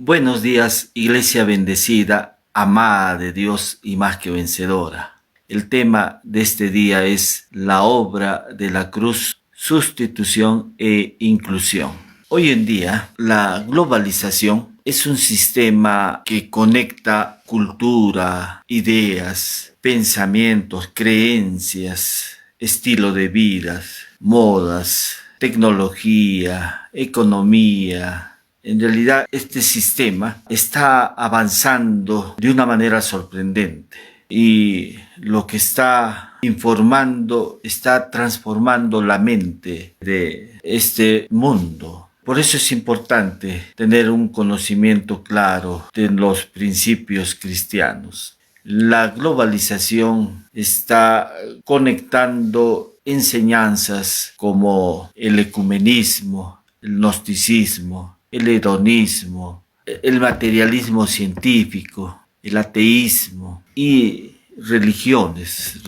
Buenos días, iglesia bendecida, amada de Dios y más que vencedora. El tema de este día es la obra de la cruz, sustitución e inclusión. Hoy en día, la globalización es un sistema que conecta cultura, ideas, pensamientos, creencias, estilo de vida, modas, tecnología, economía. En realidad, este sistema está avanzando de una manera sorprendente y lo que está informando está transformando la mente de este mundo. Por eso es importante tener un conocimiento claro de los principios cristianos. La globalización está conectando enseñanzas como el ecumenismo, el gnosticismo, el hedonismo, el materialismo científico, el ateísmo y religiones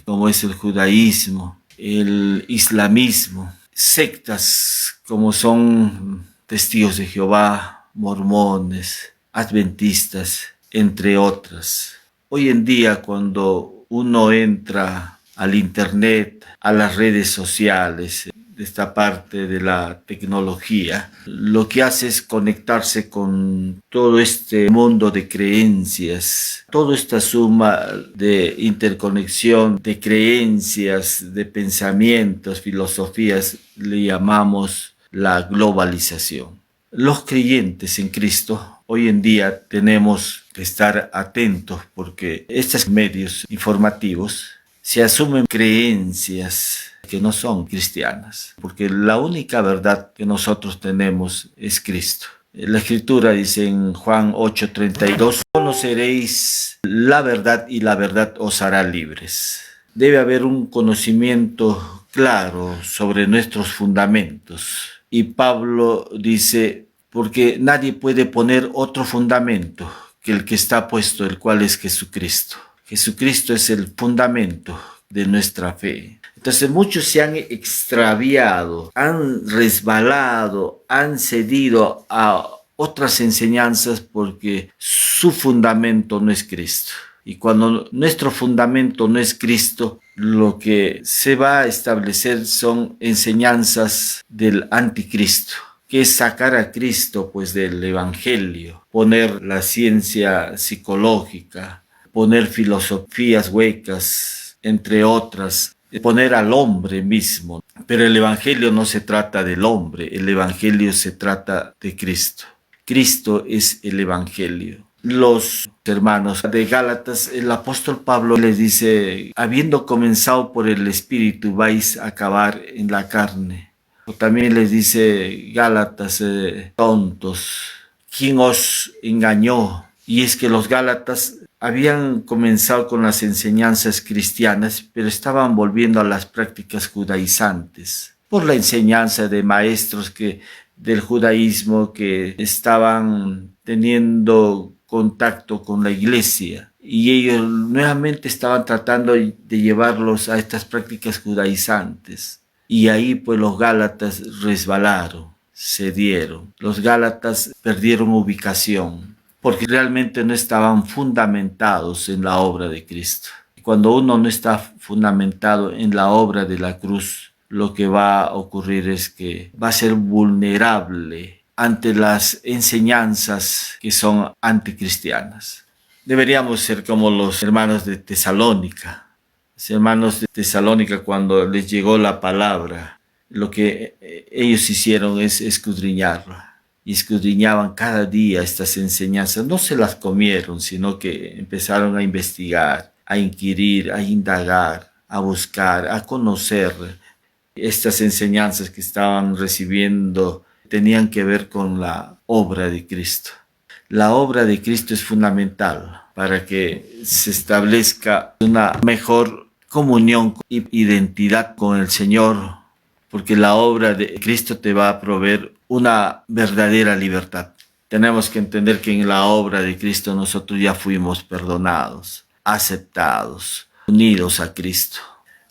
como es el judaísmo, el islamismo, sectas como son testigos de Jehová, mormones, adventistas, entre otras. Hoy en día, cuando uno entra al internet, a las redes sociales, de esta parte de la tecnología, lo que hace es conectarse con todo este mundo de creencias, toda esta suma de interconexión de creencias, de pensamientos, filosofías, le llamamos la globalización. Los creyentes en Cristo hoy en día tenemos que estar atentos porque estos medios informativos se asumen creencias que no son cristianas, porque la única verdad que nosotros tenemos es Cristo. La Escritura dice en Juan 8:32, conoceréis la verdad y la verdad os hará libres. Debe haber un conocimiento claro sobre nuestros fundamentos. Y Pablo dice, porque nadie puede poner otro fundamento que el que está puesto, el cual es Jesucristo. Jesucristo es el fundamento de nuestra fe. Entonces muchos se han extraviado, han resbalado, han cedido a otras enseñanzas porque su fundamento no es Cristo. Y cuando nuestro fundamento no es Cristo, lo que se va a establecer son enseñanzas del anticristo, que es sacar a Cristo pues del evangelio, poner la ciencia psicológica, poner filosofías huecas, entre otras, poner al hombre mismo. Pero el evangelio no se trata del hombre, el evangelio se trata de Cristo. Cristo es el evangelio. Los hermanos de Gálatas, el apóstol Pablo les dice, habiendo comenzado por el espíritu, vais a acabar en la carne. O también les dice Gálatas, tontos, ¿quién os engañó? Y es que los Gálatas habían comenzado con las enseñanzas cristianas, pero estaban volviendo a las prácticas judaizantes por la enseñanza de maestros del judaísmo que estaban teniendo contacto con la iglesia y ellos nuevamente estaban tratando de llevarlos a estas prácticas judaizantes. Y ahí pues los Gálatas resbalaron, cedieron. Los Gálatas perdieron ubicación porque realmente no estaban fundamentados en la obra de Cristo. Y cuando uno no está fundamentado en la obra de la cruz, lo que va a ocurrir es que va a ser vulnerable ante las enseñanzas que son anticristianas. Deberíamos ser como los hermanos de Tesalónica. Los hermanos de Tesalónica, cuando les llegó la palabra, lo que ellos hicieron es escudriñarla. Y escudriñaban cada día estas enseñanzas. No se las comieron, sino que empezaron a investigar, a inquirir, a indagar, a buscar, a conocer. Estas enseñanzas que estaban recibiendo tenían que ver con la obra de Cristo. La obra de Cristo es fundamental para que se establezca una mejor comunión y identidad con el Señor, porque la obra de Cristo te va a proveer una verdadera libertad. Tenemos que entender que en la obra de Cristo nosotros ya fuimos perdonados, aceptados, unidos a Cristo.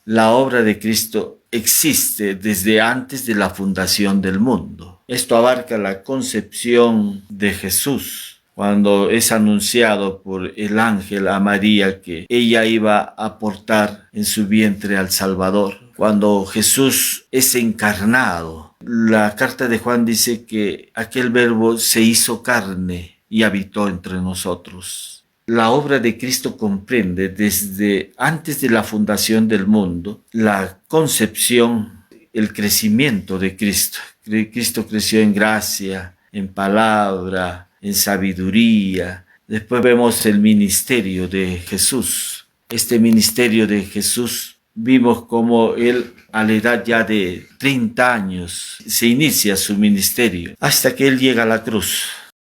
La obra de Cristo existe desde antes de la fundación del mundo. Esto abarca la concepción de Jesús, cuando es anunciado por el ángel a María que ella iba a portar en su vientre al Salvador. Cuando Jesús es encarnado, la carta de Juan dice que aquel verbo se hizo carne y habitó entre nosotros. La obra de Cristo comprende desde antes de la fundación del mundo la concepción, el crecimiento de Cristo. Cristo creció en gracia, en palabra, en sabiduría. Después vemos el ministerio de Jesús. Este ministerio de Jesús vimos cómo él a la edad ya de 30 años se inicia su ministerio hasta que él llega a la cruz.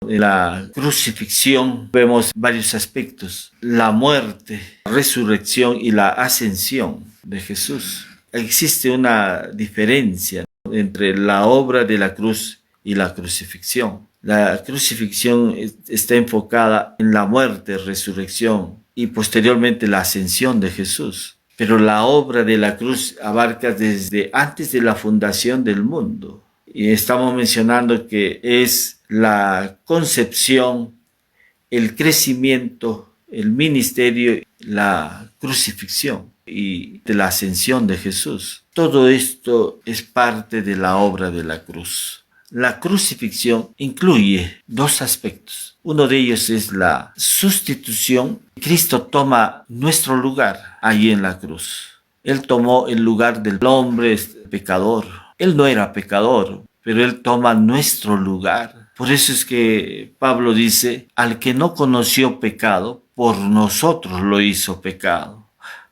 En la crucifixión vemos varios aspectos: la muerte, la resurrección y la ascensión de Jesús. Existe una diferencia entre la obra de la cruz y la crucifixión. La crucifixión está enfocada en la muerte, resurrección y posteriormente la ascensión de Jesús. Pero la obra de la cruz abarca desde antes de la fundación del mundo. Y estamos mencionando que es la concepción, el crecimiento, el ministerio, la crucifixión y de la ascensión de Jesús. Todo esto es parte de la obra de la cruz. La crucifixión incluye dos aspectos. Uno de ellos es la sustitución. Cristo toma nuestro lugar ahí en la cruz. Él tomó el lugar del hombre pecador. Él no era pecador, pero Él toma nuestro lugar. Por eso es que Pablo dice: al que no conoció pecado, por nosotros lo hizo pecado,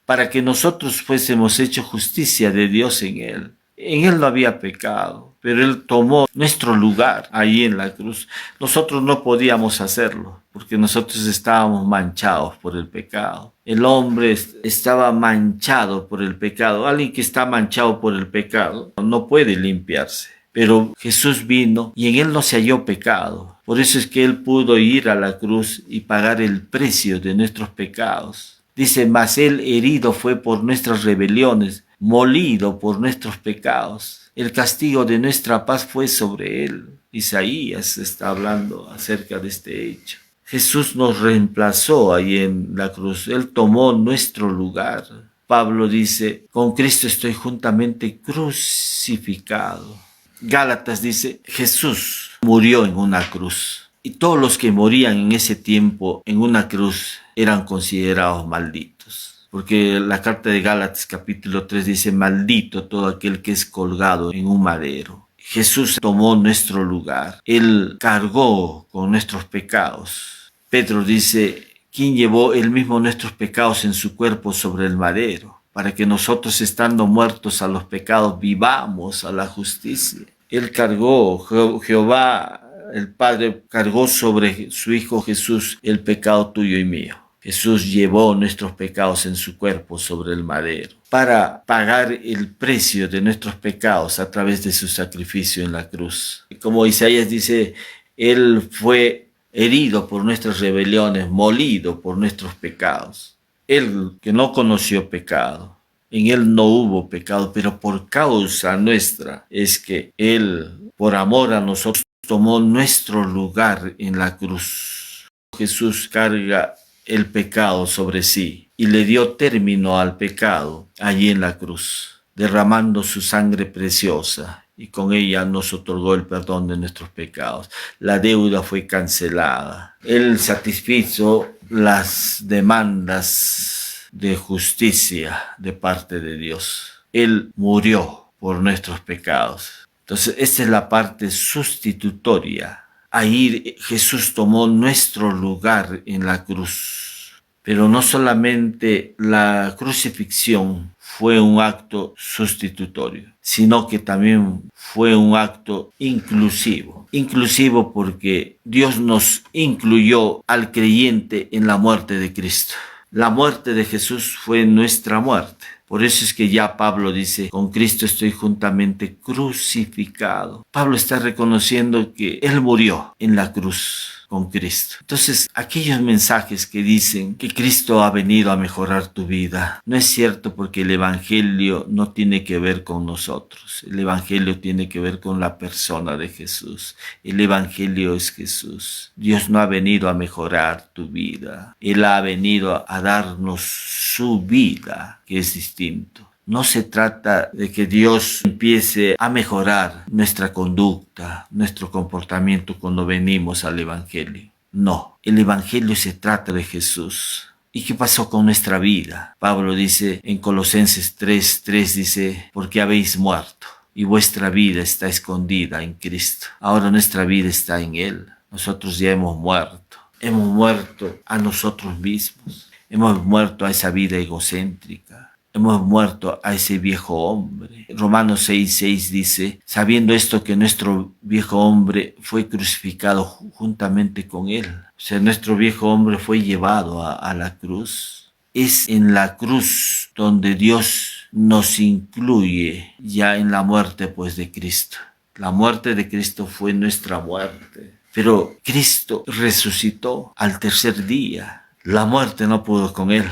para que nosotros fuésemos hecho justicia de Dios en Él. En Él no había pecado, pero Él tomó nuestro lugar ahí en la cruz. Nosotros no podíamos hacerlo, porque nosotros estábamos manchados por el pecado. El hombre estaba manchado por el pecado. Alguien que está manchado por el pecado no puede limpiarse. Pero Jesús vino y en Él no se halló pecado. Por eso es que Él pudo ir a la cruz y pagar el precio de nuestros pecados. Dice: mas Él herido fue por nuestras rebeliones, molido por nuestros pecados. El castigo de nuestra paz fue sobre Él. Isaías está hablando acerca de este hecho. Jesús nos reemplazó ahí en la cruz. Él tomó nuestro lugar. Pablo dice: con Cristo estoy juntamente crucificado. Gálatas dice: Jesús murió en una cruz. Y todos los que morían en ese tiempo en una cruz eran considerados malditos. Porque la carta de Gálatas capítulo 3 dice: maldito todo aquel que es colgado en un madero. Jesús tomó nuestro lugar. Él cargó con nuestros pecados. Pedro dice: ¿quién llevó él mismo nuestros pecados en su cuerpo sobre el madero? Para que nosotros, estando muertos a los pecados, vivamos a la justicia. Él cargó, Jehová, el Padre, cargó sobre su Hijo Jesús el pecado tuyo y mío. Jesús llevó nuestros pecados en su cuerpo sobre el madero para pagar el precio de nuestros pecados a través de su sacrificio en la cruz. Como Isaías dice: Él fue herido por nuestras rebeliones, molido por nuestros pecados. Él que no conoció pecado, en Él no hubo pecado, pero por causa nuestra es que Él, por amor a nosotros, tomó nuestro lugar en la cruz. Jesús carga el pecado sobre sí y le dio término al pecado allí en la cruz, derramando su sangre preciosa, y con ella nos otorgó el perdón de nuestros pecados. La deuda fue cancelada. Él satisfizo las demandas de justicia de parte de Dios. Él murió por nuestros pecados. Entonces, esta es la parte sustitutoria. Ahí Jesús tomó nuestro lugar en la cruz. Pero no solamente la crucifixión fue un acto sustitutorio, sino que también fue un acto inclusivo. Inclusivo porque Dios nos incluyó al creyente en la muerte de Cristo. La muerte de Jesús fue nuestra muerte. Por eso es que ya Pablo dice, con Cristo estoy juntamente crucificado. Pablo está reconociendo que él murió en la cruz con Cristo. Entonces, aquellos mensajes que dicen que Cristo ha venido a mejorar tu vida, no es cierto, porque el Evangelio no tiene que ver con nosotros. El Evangelio tiene que ver con la persona de Jesús. El Evangelio es Jesús. Dios no ha venido a mejorar tu vida. Él ha venido a darnos su vida, que es distinto. No se trata de que Dios empiece a mejorar nuestra conducta, nuestro comportamiento cuando venimos al Evangelio. No, el Evangelio se trata de Jesús. ¿Y qué pasó con nuestra vida? Pablo dice en Colosenses 3:3, dice, porque habéis muerto y vuestra vida está escondida en Cristo. Ahora nuestra vida está en Él. Nosotros ya hemos muerto. Hemos muerto a nosotros mismos. Hemos muerto a esa vida egocéntrica. Hemos muerto a ese viejo hombre. Romanos 6:6 dice, sabiendo esto que nuestro viejo hombre fue crucificado juntamente con él. O sea, nuestro viejo hombre fue llevado a la cruz. Es en la cruz donde Dios nos incluye ya en la muerte pues de Cristo. La muerte de Cristo fue nuestra muerte. Pero Cristo resucitó al tercer día. La muerte no pudo con él.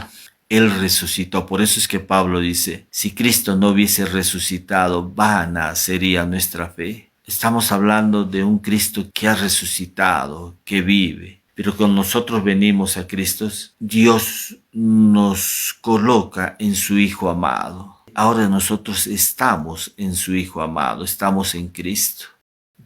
Él resucitó. Por eso es que Pablo dice, si Cristo no hubiese resucitado, vana sería nuestra fe. Estamos hablando de un Cristo que ha resucitado, que vive. Pero cuando nosotros venimos a Cristo, Dios nos coloca en su Hijo amado. Ahora nosotros estamos en su Hijo amado, estamos en Cristo.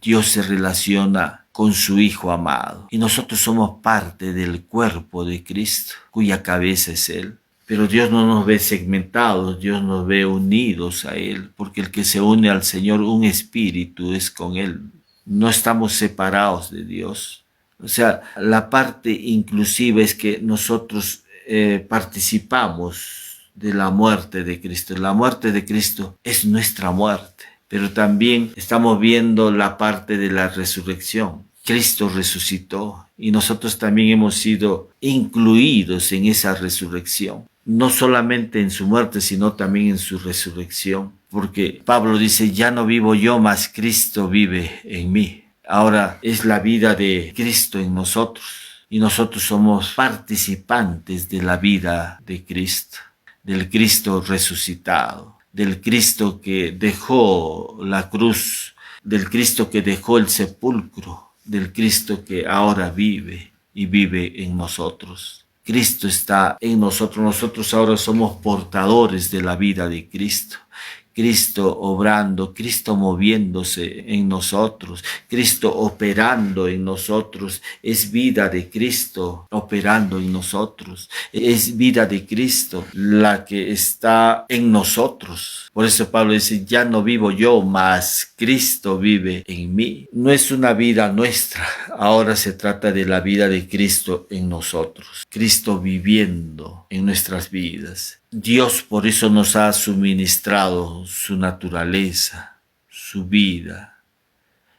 Dios se relaciona con su Hijo amado y nosotros somos parte del cuerpo de Cristo, cuya cabeza es Él. Pero Dios no nos ve segmentados, Dios nos ve unidos a Él, porque el que se une al Señor, un espíritu es con Él. No estamos separados de Dios. O sea, la parte inclusiva es que nosotros participamos de la muerte de Cristo. La muerte de Cristo es nuestra muerte, pero también estamos viendo la parte de la resurrección. Cristo resucitó y nosotros también hemos sido incluidos en esa resurrección. No solamente en su muerte, sino también en su resurrección. Porque Pablo dice, ya no vivo yo, mas Cristo vive en mí. Ahora es la vida de Cristo en nosotros. Y nosotros somos participantes de la vida de Cristo. Del Cristo resucitado. Del Cristo que dejó la cruz. Del Cristo que dejó el sepulcro. Del Cristo que ahora vive y vive en nosotros. Cristo está en nosotros. Nosotros ahora somos portadores de la vida de Cristo. Cristo obrando, Cristo moviéndose en nosotros, Cristo operando en nosotros. Es vida de Cristo operando en nosotros. Es vida de Cristo la que está en nosotros. Por eso Pablo dice, ya no vivo yo, mas Cristo vive en mí. No es una vida nuestra, ahora se trata de la vida de Cristo en nosotros. Cristo viviendo en nuestras vidas. Dios por eso nos ha suministrado su naturaleza, su vida.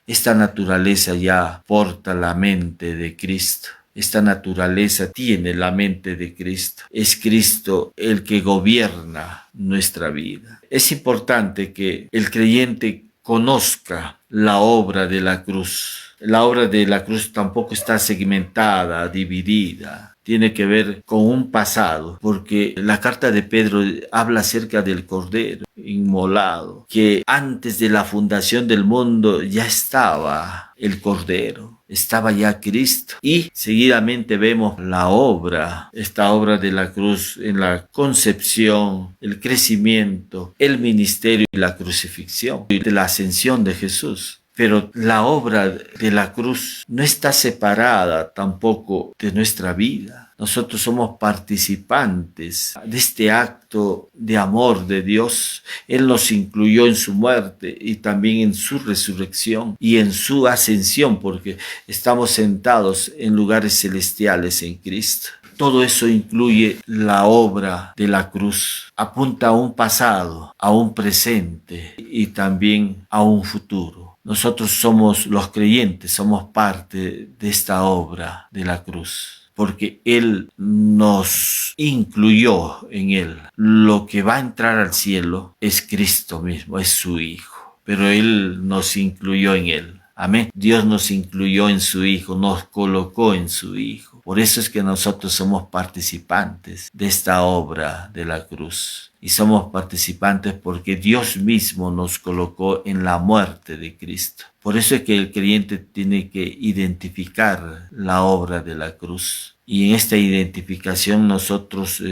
Esta naturaleza ya porta la mente de Cristo. Esta naturaleza tiene la mente de Cristo. Es Cristo el que gobierna nuestra vida. Es importante que el creyente conozca la obra de la cruz. La obra de la cruz tampoco está segmentada, dividida. Tiene que ver con un pasado, porque la carta de Pedro habla acerca del Cordero inmolado, que antes de la fundación del mundo ya estaba el Cordero, estaba ya Cristo. Y seguidamente vemos la obra, esta obra de la cruz en la concepción, el crecimiento, el ministerio y la crucifixión, y de la ascensión de Jesús. Pero la obra de la cruz no está separada tampoco de nuestra vida. Nosotros somos participantes de este acto de amor de Dios. Él nos incluyó en su muerte y también en su resurrección y en su ascensión, porque estamos sentados en lugares celestiales en Cristo. Todo eso incluye la obra de la cruz. Apunta a un pasado, a un presente y también a un futuro. Nosotros somos los creyentes, somos parte de esta obra de la cruz. porque Él nos incluyó en Él. Lo que va a entrar al cielo es Cristo mismo, es su Hijo, pero Él nos incluyó en Él. Amén. Dios nos incluyó en su Hijo, nos colocó en su Hijo. Por eso es que nosotros somos participantes de esta obra de la cruz. Y somos participantes porque Dios mismo nos colocó en la muerte de Cristo. Por eso es que el creyente tiene que identificar la obra de la cruz. Y en esta identificación nosotros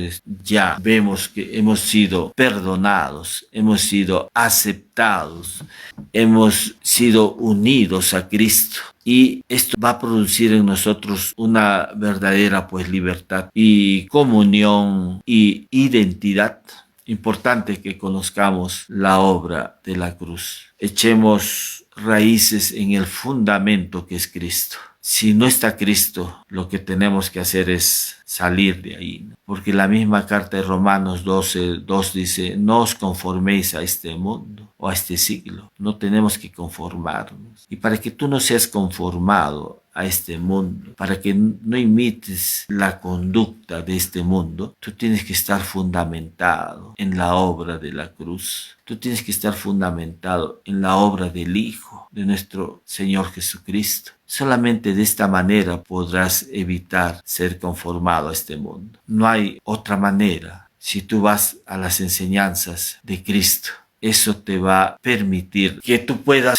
ya vemos que hemos sido perdonados, hemos sido aceptados, hemos sido unidos a Cristo. Y esto va a producir en nosotros una verdadera libertad y comunión y identidad. Importante que conozcamos la obra de la cruz. Echemos raíces en el fundamento que es Cristo. Si no está Cristo, lo que tenemos que hacer es salir de ahí, ¿no? Porque la misma carta de Romanos 12:2 dice, no os conforméis a este mundo o a este siglo. No tenemos que conformarnos. Y para que tú no seas conformado a este mundo, para que no imites la conducta de este mundo, tú tienes que estar fundamentado en la obra de la cruz. Tú tienes que estar fundamentado en la obra del Hijo de nuestro Señor Jesucristo. Solamente de esta manera podrás evitar ser conformado a este mundo. No hay otra manera. Si tú vas a las enseñanzas de Cristo, eso te va a permitir que tú puedas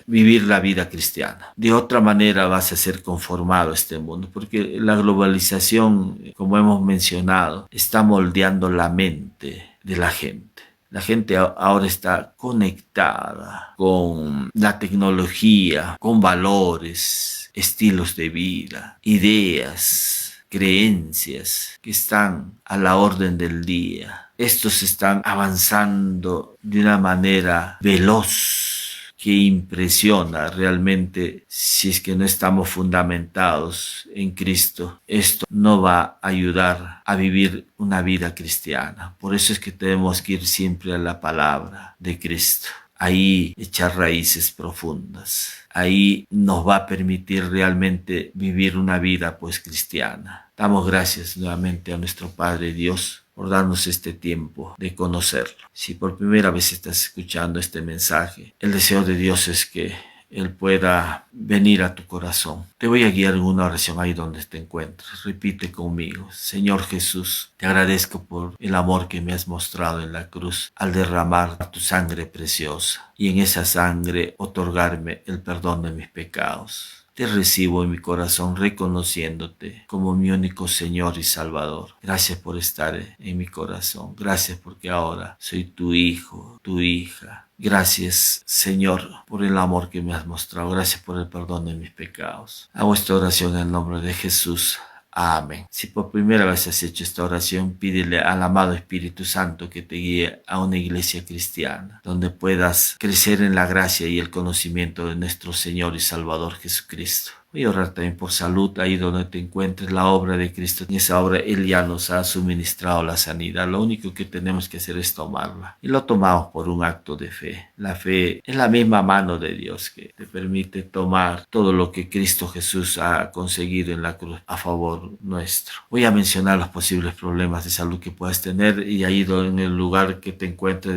vivir la vida cristiana. De otra manera vas a ser conformado a este mundo, porque la globalización, como hemos mencionado, está moldeando la mente de la gente. La gente ahora está conectada con la tecnología, con valores, estilos de vida, ideas, creencias que están a la orden del día. Estos están avanzando de una manera veloz que impresiona realmente. Si es que no estamos fundamentados en Cristo, esto no va a ayudar a vivir una vida cristiana. Por eso es que tenemos que ir siempre a la palabra de Cristo. Ahí echar raíces profundas. Ahí nos va a permitir realmente vivir una vida cristiana. Damos gracias nuevamente a nuestro Padre Dios por darnos este tiempo de conocerlo. Si por primera vez estás escuchando este mensaje, el deseo de Dios es que Él pueda venir a tu corazón. Te voy a guiar en una oración ahí donde te encuentres. Repite conmigo. Señor Jesús, te agradezco por el amor que me has mostrado en la cruz al derramar tu sangre preciosa y en esa sangre otorgarme el perdón de mis pecados. Te recibo en mi corazón reconociéndote como mi único Señor y Salvador. Gracias por estar en mi corazón. Gracias porque ahora soy tu hijo, tu hija. Gracias, Señor, por el amor que me has mostrado. Gracias por el perdón de mis pecados. Hago esta oración en el nombre de Jesús. Amén. Si por primera vez has hecho esta oración, pídele al amado Espíritu Santo que te guíe a una iglesia cristiana, donde puedas crecer en la gracia y el conocimiento de nuestro Señor y Salvador Jesucristo. Voy a orar también por salud, ahí donde te encuentres, la obra de Cristo. En esa obra Él ya nos ha suministrado la sanidad. Lo único que tenemos que hacer es tomarla. Y lo tomamos por un acto de fe. La fe es la misma mano de Dios que te permite tomar todo lo que Cristo Jesús ha conseguido en la cruz a favor nuestro. Voy a mencionar los posibles problemas de salud que puedas tener y ahí en el lugar que te encuentres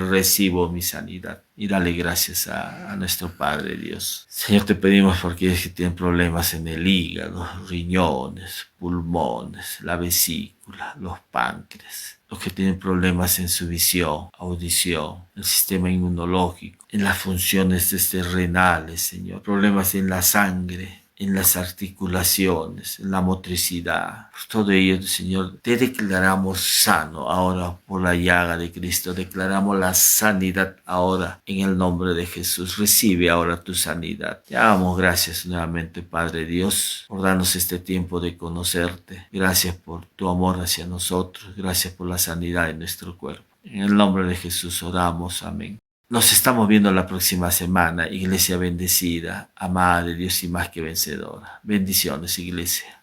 recibo mi sanidad. Y dale gracias a nuestro Padre Dios. Señor, te pedimos porque es que tienen problemas en el hígado, riñones, pulmones, la vesícula, los páncreas. Los que tienen problemas en su visión, audición, el sistema inmunológico, en las funciones renales, Señor. Problemas en la sangre, en las articulaciones, en la motricidad. Por todo ello, Señor, te declaramos sano ahora por la llaga de Cristo. Declaramos la sanidad ahora en el nombre de Jesús. Recibe ahora tu sanidad. Te damos gracias nuevamente, Padre Dios, por darnos este tiempo de conocerte. Gracias por tu amor hacia nosotros. Gracias por la sanidad de nuestro cuerpo. En el nombre de Jesús oramos. Amén. Nos estamos viendo la próxima semana, iglesia bendecida, amada de Dios y más que vencedora. Bendiciones, iglesia.